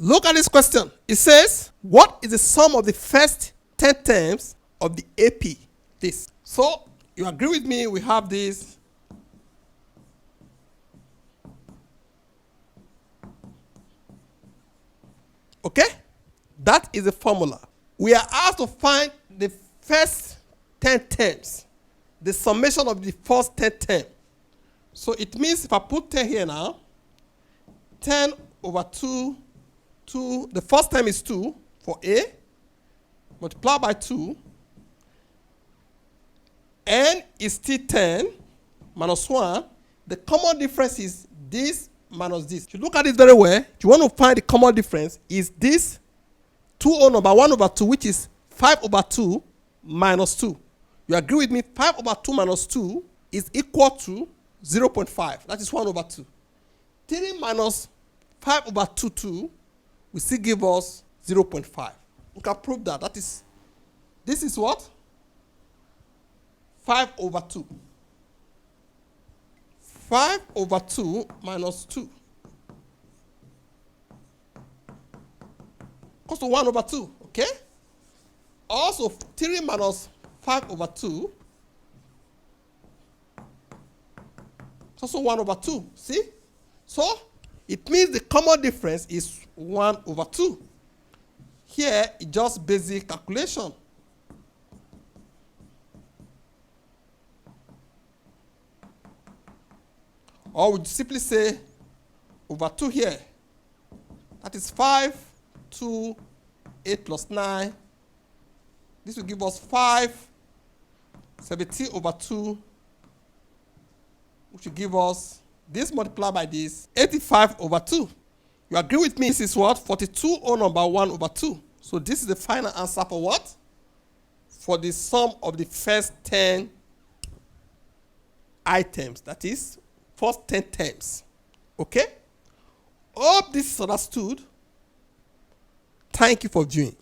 Look at this question. It says, what is the sum of the first 10 terms of the AP? This. So, you agree with me, we have this. Okay? That is the formula. We are asked to find the first 10 terms, the summation of the first 10 terms. So it means if I put 10 here now, 10 over 2, the first term is 2 for A, multiply by 2, n is still 10 minus 1. The common difference is this minus this. If you look at it very well, if you want to find the common difference, is this 2 whole number 1 over 2, which is 5 over 2 minus 2. You agree with me? 5 over 2 minus 2 is equal to 0.5. That is 1 over 2. 3 minus 5 over 2 will still give us 0.5. We can prove that. That is, this is what? 5 over 2. 5 over 2 minus 2 equals to 1 over 2, okay? Also, 3 minus 5 over 2 is also 1 over 2, see? So, it means the common difference is 1 over 2. Here, it's just basic calculation. Or we simply say over 2 here. That is 5, 2, 8 plus 9. This will give us 5, 17 over 2, which will give us, this multiplied by this, 85 over 2. You agree with me? This is what? 42 whole number 1 over 2. So this is the final answer for what? For the sum of the first 10 items. That is, first 10 terms. Okay? Hope this is understood. Thank you for viewing.